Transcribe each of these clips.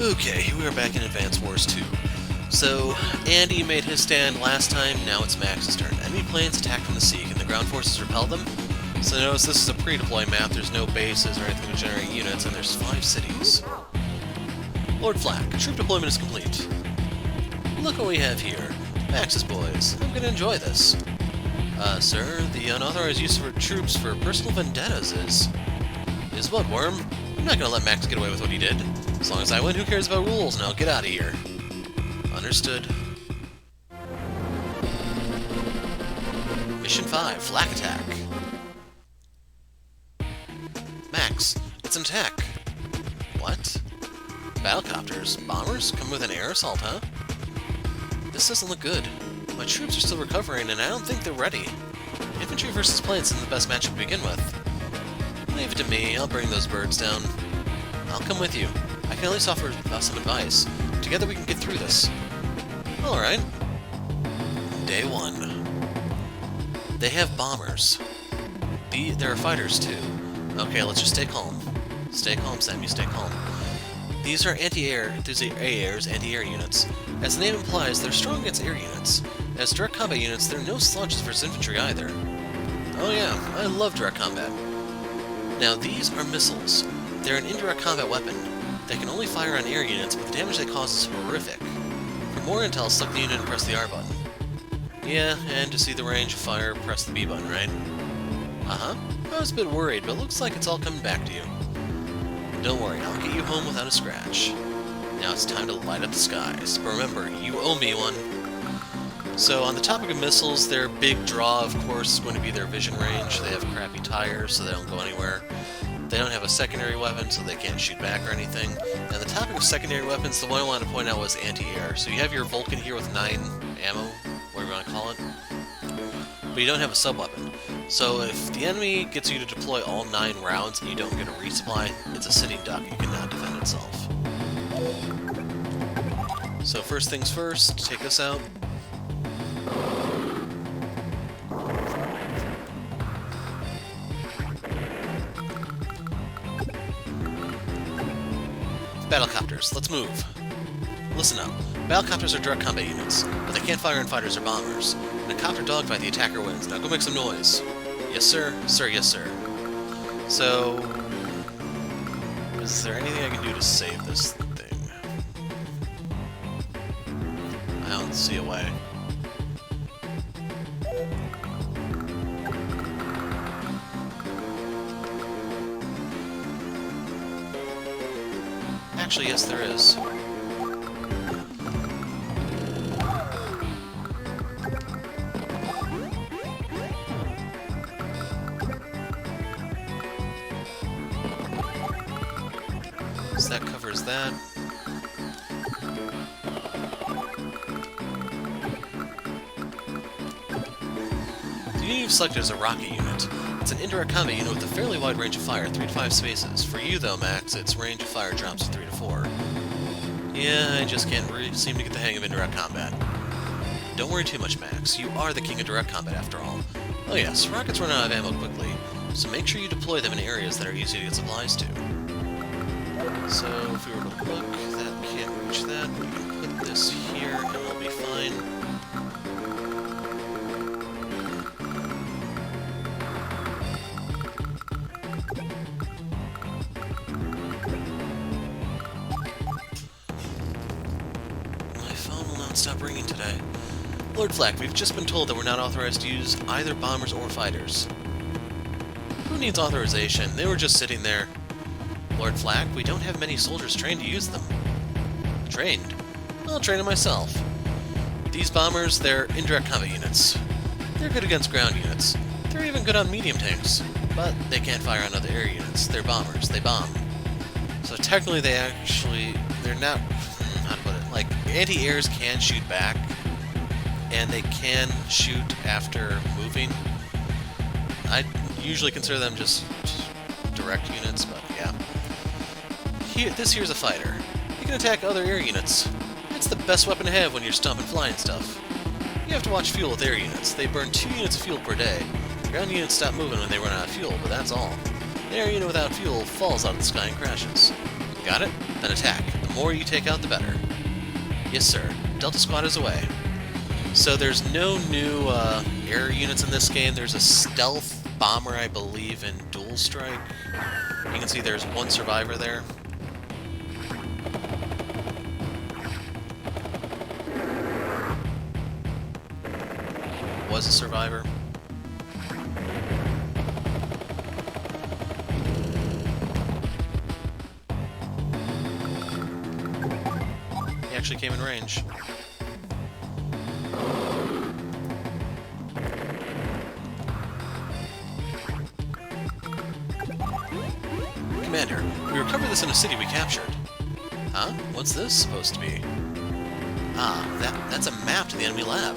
Okay, here we are back in Advance Wars 2. So, Andy made his stand last time, now it's Max's turn. Enemy planes attack from the sea. Can the ground forces repel them? So notice this is a pre-deploy map, there's no bases or anything to generate units, and there's 5 cities. Lord Flak, troop deployment is complete. Look what we have here. Max's boys. I'm gonna enjoy this. Sir, the unauthorized use of troops for personal vendettas is... Is what, Worm? I'm not gonna let Max get away with what he did. As long as I win, who cares about rules? Now get out of here. Understood. Mission 5, Flak attack. Max, it's an attack. What? Battlecopters? Bombers? Come with an air assault, huh? This doesn't look good. My troops are still recovering, and I don't think they're ready. Infantry versus planes isn't the best match to begin with. Leave it to me, I'll bring those birds down. I'll come with you. I can at least offer some advice. Together we can get through this. Alright. Day 1. They have bombers. There are fighters too. Okay, let's just stay calm. Stay calm, Sammy, stay calm. These are anti-air units. As the name implies, they're strong against air units. As direct combat units, they're no slouches versus infantry either. Oh yeah, I love direct combat. Now these are missiles. They're an indirect combat weapon. They can only fire on air units, but the damage they cause is horrific. For more intel, select the unit and press the R button. Yeah, and to see the range of fire, press the B button, right? Uh-huh. I was a bit worried, but looks like it's all coming back to you. Don't worry, I'll get you home without a scratch. Now it's time to light up the skies. But remember, you owe me one. So on the topic of missiles, their big draw, of course, is going to be their vision range. They have crappy tires, so they don't go anywhere. They don't have a secondary weapon, so they can't shoot back or anything. And the topic of secondary weapons, the one I wanted to point out was anti-air. So you have your Vulcan here with 9 ammo, whatever you want to call it. But you don't have a sub-weapon. So if the enemy gets you to deploy all 9 rounds and you don't get a resupply, it's a sitting duck. It cannot defend itself. So first things first, take this out. Battlecopters, let's move. Listen up. Battlecopters are direct combat units, but they can't fire on fighters or bombers. In a copter dogfight, the attacker wins. Now go make some noise. Yes, sir. Sir, yes, sir. So... is there anything I can do to save this thing? I don't see a way. Actually, yes, there is. So that covers that. The unit you've selected is a rocket unit. It's an indirect combat unit with a fairly wide range of fire, 3 to 5 spaces. For you, though, Max, its range of fire drops to 3 to 4. Yeah, I just can't really seem to get the hang of indirect combat. Don't worry too much, Max. You are the king of direct combat, after all. Oh yes, rockets run out of ammo quickly, so make sure you deploy them in areas that are easy to get supplies to. So, if we were to look, that can't reach that. We can put this here, and we'll be fine. Stop ringing today. Lord Flak, we've just been told that we're not authorized to use either bombers or fighters. Who needs authorization? They were just sitting there. Lord Flak, we don't have many soldiers trained to use them. Trained? I'll train them myself. These bombers, they're indirect combat units. They're good against ground units. They're even good on medium tanks. But they can't fire on other air units. They're bombers. They bomb. So technically they're not... how to put it? Like, anti-airs can shoot back, and they can shoot after moving. I usually consider them just direct units, but yeah. This here's a fighter. He can attack other air units. It's the best weapon to have when you're stomping flying stuff. You have to watch fuel with air units. They burn 2 units of fuel per day. Ground units stop moving when they run out of fuel, but that's all. An air unit without fuel falls out of the sky and crashes. Got it? Then attack. The more you take out, the better. Yes, sir. Delta Squad is away. So there's no new air units in this game. There's a stealth bomber, I believe, in Dual Strike. You can see there's one survivor there. Was a survivor. He actually came in range. Commander, we recovered this in a city we captured. Huh? What's this supposed to be? Ah, that's a map to the enemy lab.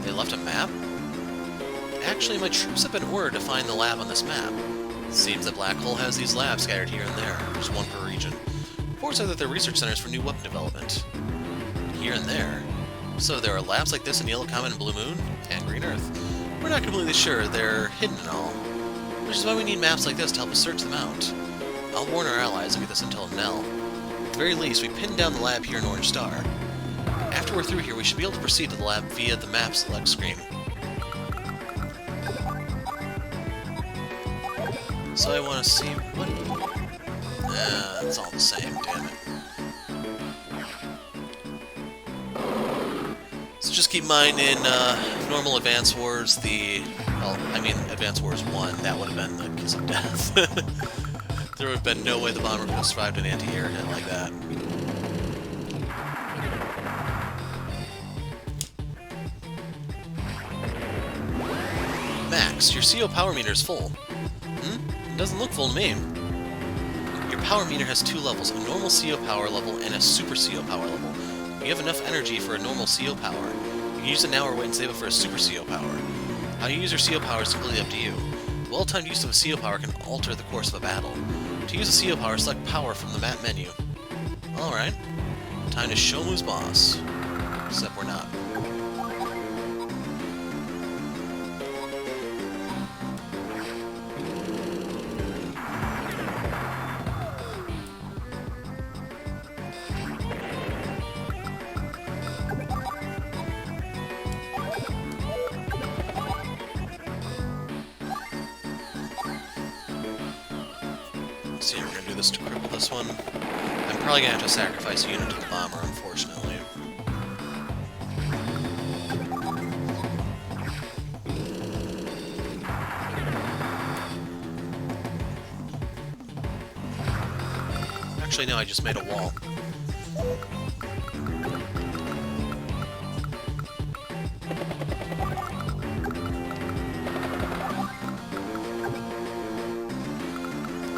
They left a map? Actually, my troops have been ordered to find the lab on this map. Seems the Black Hole has these labs scattered here and there, just one per region. Reports are that they're research centers for new weapon development. Here and there? So there are labs like this in Yellow Comet and Blue Moon, and Green Earth. We're not completely sure, they're hidden and all. Which is why we need maps like this to help us search them out. I'll warn our allies and get this intel to Nell. At the very least, we pinned down the lab here in Orange Star. After we're through here, we should be able to proceed to the lab via the map select screen. So I want to see what... it's all the same, damn it. So just keep in mind, in normal Advance Wars, Advance Wars 1, that would have been the kiss of death. There would have been no way the bomber could have survived an anti-air hit like that. Max, your CO power meter is full. It doesn't look full to me. Your power meter has two levels, a normal CO power level and a super CO power level. You have enough energy for a normal CO power. You can use it now or wait and save it for a super CO power. How you use your CO power is completely up to you. The well-timed use of a CO power can alter the course of a battle. To use a CO power, select power from the map menu. Alright. Time to show who's boss. Except we're not. See, we're gonna do this to cripple this one. I'm probably gonna have to sacrifice a unit to the bomber, unfortunately. Actually, no, I just made a wall.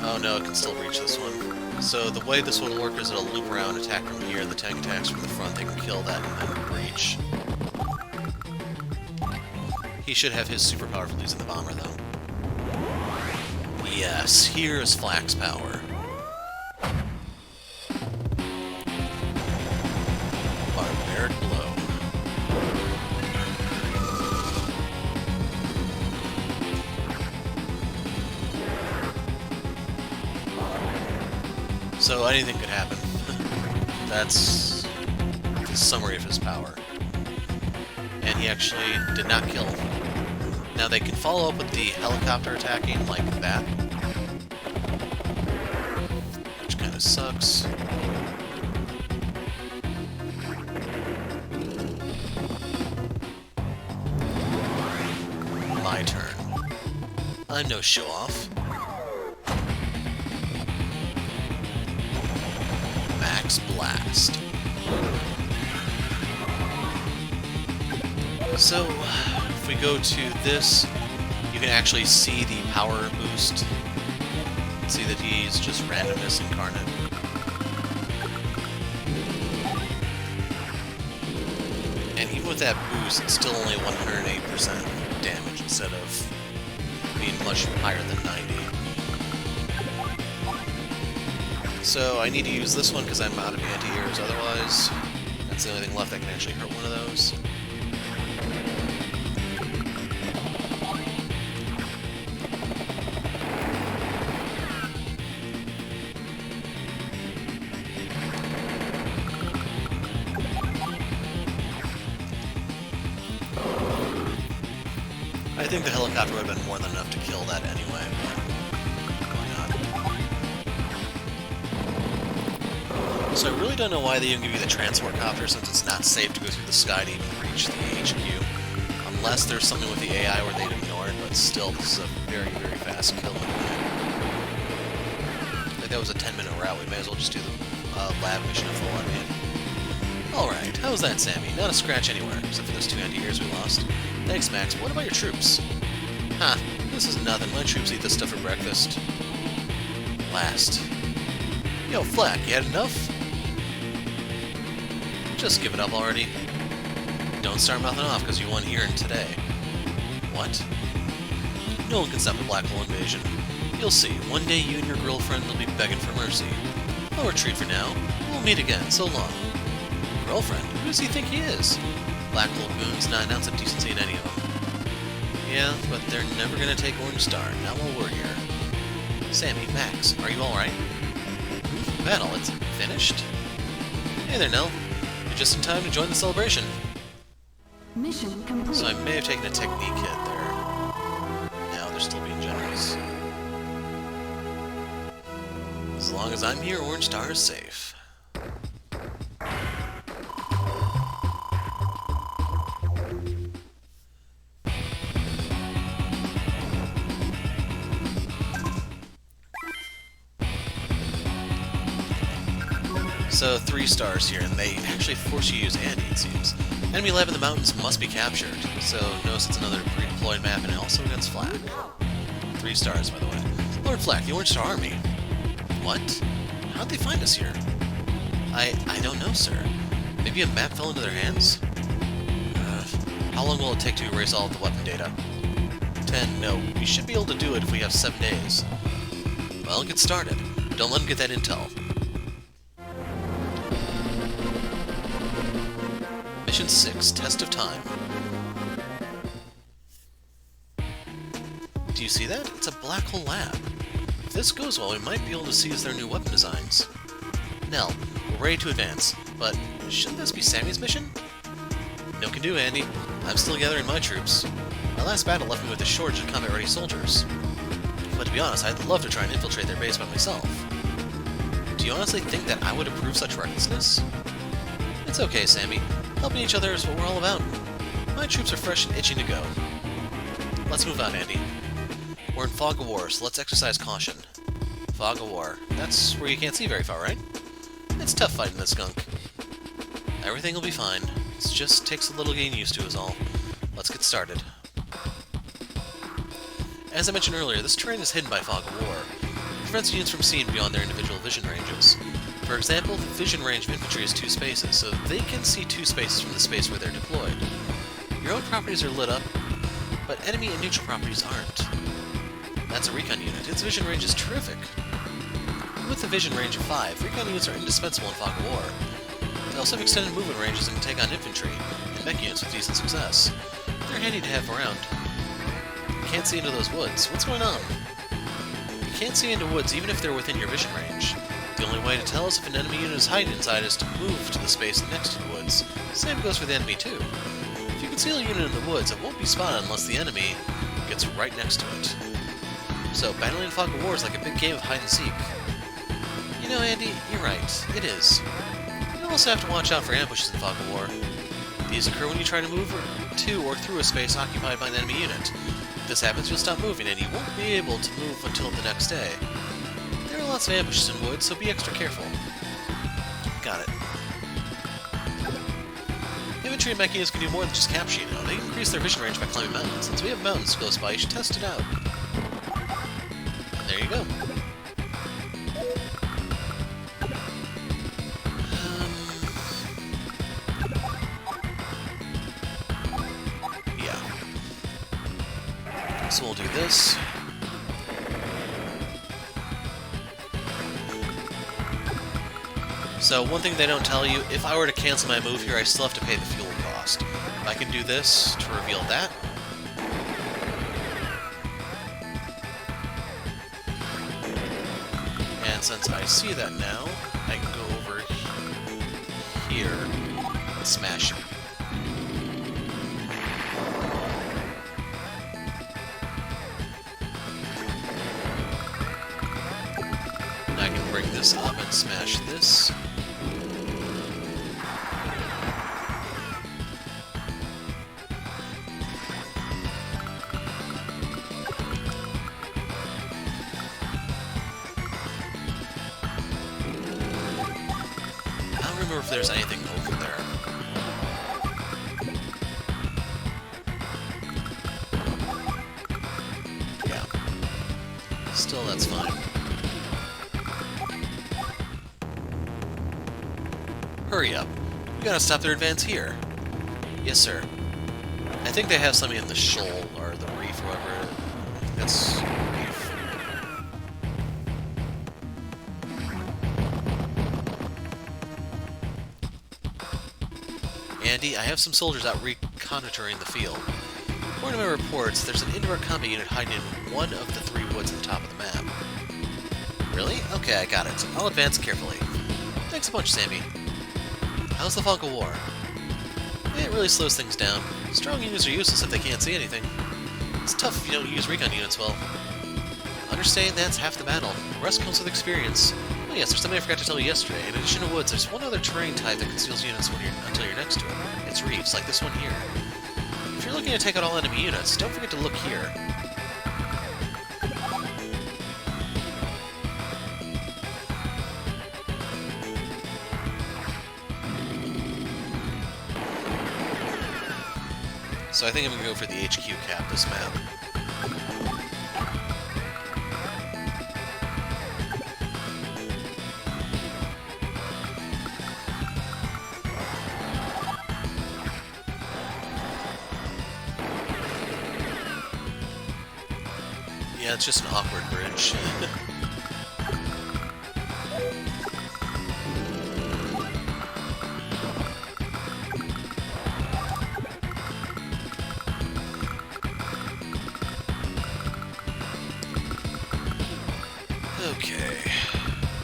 Oh no, it can still reach this one. So the way this will work is it'll loop around, attack from here, the tank attacks from the front, they can kill that and then breach. He should have his superpower for losing the bomber, though. Yes, here's Flak's power. Barbaric blow. So anything could happen. That's the summary of his power. And he actually did not kill. Now they can follow up with the helicopter attacking like that. Which kind of sucks. My turn. I'm no show-off. Max Blast. So, if we go to this, you can actually see the power boost. See that he's just randomness incarnate. And even with that boost, it's still only 108% damage instead of being much higher than 90. So I need to use this one because I'm out of anti-airs otherwise. That's the only thing left that can actually hurt one of those. I think the helicopter would have been more than enough to kill that anyway, but why not? So I really don't know why they even give you the transport copter, since it's not safe to go through the sky to even reach the HQ. Unless there's something with the AI where they'd ignore it, but still, this is a very, very fast kill. Like that was a 10-minute route, we may as well just do the lab mission full on in. Alright, how's that, Sammy? Not a scratch anywhere, except for those 2 anti-airs we lost. Thanks, Max. What about your troops? Ha, this is nothing. My troops eat this stuff for breakfast. Last. Yo, Flak, you had enough? Just give it up already. Don't start mouthing off because you won here and today. What? No one can stop the black hole invasion. You'll see. One day you and your girlfriend will be begging for mercy. I'll retreat for now. We'll meet again. So long. Girlfriend? Who does he think he is? Black hole goons, not an ounce of decency in any of them. Yeah, but they're never gonna take Orange Star, not while we're here. Sammy, Max, are you alright? Battle, it's finished? Hey there, Nell. You're just in time to join the celebration. Mission complete. So I may have taken a technique hit there. Now they're still being generous. As long as I'm here, Orange Star is safe. So 3 stars here, and they actually force you to use Andy, it seems. Enemy lab in the mountains must be captured. So notice it's another pre-deployed map, and also against Flak. 3 stars, by the way. Lord Flak, the Orange Star Army. What? How'd they find us here? I don't know, sir. Maybe a map fell into their hands? How long will it take to erase all of the weapon data? 10. No, we should be able to do it if we have 7 days. Well, get started. Don't let them get that intel. Mission 6, Test of Time. Do you see that? It's a black hole lab. If this goes well, we might be able to seize their new weapon designs. Nell, we're ready to advance, but shouldn't this be Sammy's mission? No can do, Andy. I'm still gathering my troops. My last battle left me with a shortage of combat-ready soldiers. But to be honest, I'd love to try and infiltrate their base by myself. Do you honestly think that I would approve such recklessness? It's okay, Sammy. Helping each other is what we're all about. My troops are fresh and itching to go. Let's move out, Andy. We're in Fog of War, so let's exercise caution. Fog of War. That's where you can't see very far, right? It's tough fighting this skunk. Everything will be fine. It just takes a little getting used to is all. Let's get started. As I mentioned earlier, this terrain is hidden by Fog of War. It prevents units from seeing beyond their individual vision ranges. For example, the vision range of infantry is 2 spaces, so they can see 2 spaces from the space where they're deployed. Your own properties are lit up, but enemy and neutral properties aren't. That's a recon unit. Its vision range is terrific. With a vision range of 5, recon units are indispensable in Fog of War. They also have extended movement ranges and can take on infantry and mech units with decent success. They're handy to have around. You can't see into those woods. What's going on? You can't see into woods even if they're within your vision range. The only way to tell us if an enemy unit is hiding inside is to move to the space next to the woods. Same goes for the enemy too. If you conceal a unit in the woods, it won't be spotted unless the enemy gets right next to it. So, battling Fog of War is like a big game of hide and seek. You know, Andy, you're right. It is. You also have to watch out for ambushes in Fog of War. These occur when you try to move to or through a space occupied by an enemy unit. If this happens, you'll stop moving, and you won't be able to move until the next day. There are lots of ambushes in woods, so be extra careful. Got it. Infantry and mech units can do more than just capture, you know. They can increase their vision range by climbing mountains. Since we have mountains close by, you should test it out. And there you go. Yeah. So we'll do this. So one thing they don't tell you, if I were to cancel my move here, I still have to pay the fuel cost. I can do this to reveal that. And since I see that now, I can go over here and smash it. this up and smash this. I don't remember if there's anything over there. Yeah. Still, that's fine. Hurry up. We gotta stop their advance here. Yes, sir. I think they have something in the shoal, or the reef, or whatever. That's reef. Andy, I have some soldiers out reconnoitering the field. According to my reports, there's an indirect combat unit hiding in one of the 3 woods at the top of the map. Really? Okay, I got it. I'll advance carefully. Thanks a bunch, Sammy. How's the fog of war? It really slows things down. Strong units are useless if they can't see anything. It's tough if you don't use recon units well. Understand that's half the battle. The rest comes with experience. Oh yes, there's something I forgot to tell you yesterday. In addition to woods, there's one other terrain type that conceals units until you're next to it. It's reefs, like this one here. If you're looking to take out all enemy units, don't forget to look here. So I think I'm going to go for the HQ cap this map. Yeah, it's just an awkward bridge. Okay,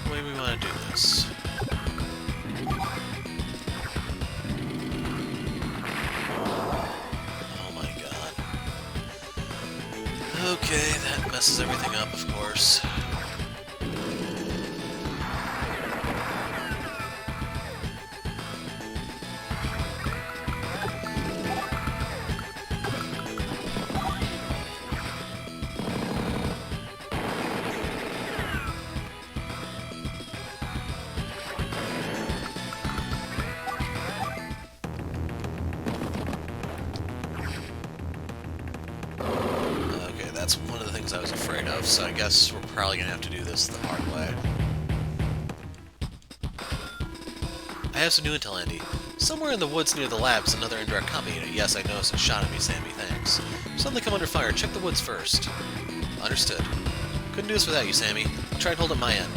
the way we want to do this. Oh my god. Okay, that messes everything up, of course. That's one of the things I was afraid of, so I guess we're probably going to have to do this the hard way. I have some new intel, Andy. Somewhere in the woods near the lab's another indirect combat unit. Yes, I noticed it shot at me, Sammy, thanks. Suddenly come under fire. Check the woods first. Understood. Couldn't do this without you, Sammy. I'll try and hold up my end.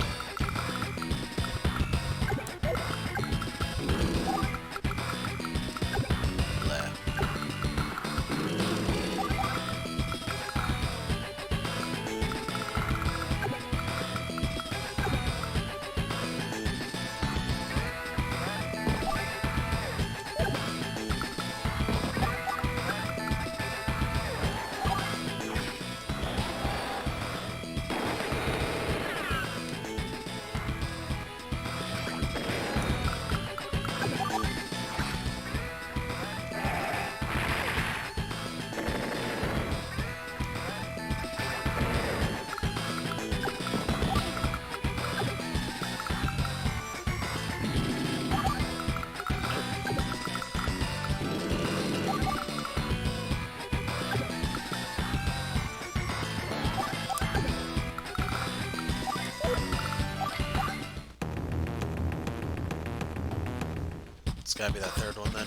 It's gotta be that third one then.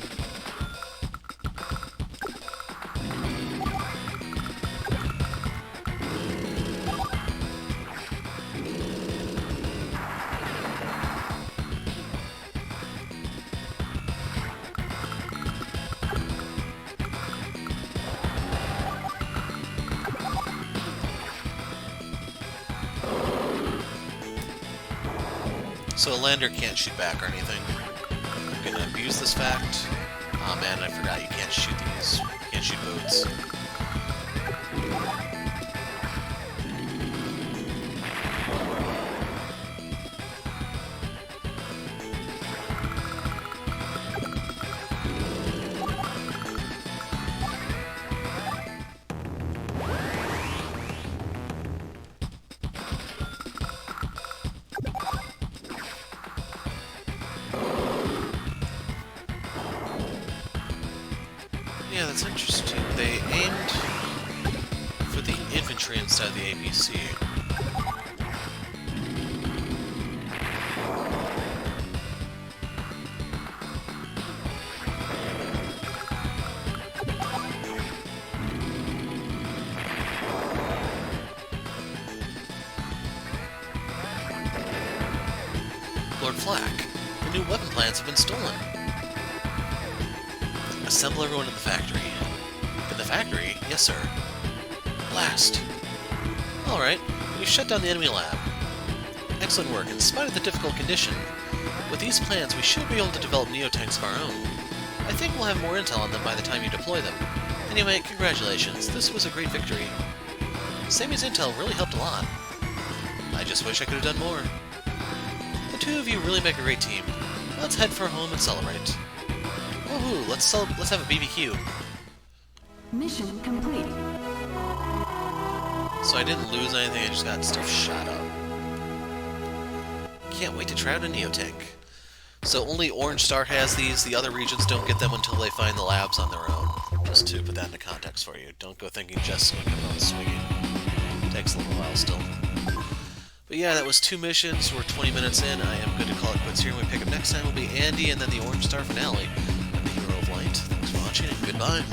So a lander can't shoot back or anything. I'm gonna abuse this fact. Aw man, I forgot you can't shoot these. You can't shoot boats. Yeah, that's interesting. They aimed for the infantry instead of the APC. Lord Flak, the new weapon plans have been stolen. Assemble everyone in the factory. In the factory? Yes, sir. Blast. Alright, we've shut down the enemy lab. Excellent work, in spite of the difficult condition. With these plans, we should be able to develop Neotanks of our own. I think we'll have more intel on them by the time you deploy them. Anyway, congratulations, this was a great victory. Sammy's intel really helped a lot. I just wish I could have done more. The two of you really make a great team. Let's head for home and celebrate. Woohoo, let's have a BBQ. Mission complete. So I didn't lose anything, I just got stuff shot up. Can't wait to try out a Neotank. So only Orange Star has these, the other regions don't get them until they find the labs on their own. Just to put that into context for you. Don't go thinking Jess is going to come out swinging. Takes a little while still. But yeah, that was 2 missions. We're 20 minutes in. I am going to call it quits here. When we pick up next time, will be Andy and then the Orange Star finale. I'm the Hero of Light. Thanks for watching and goodbye.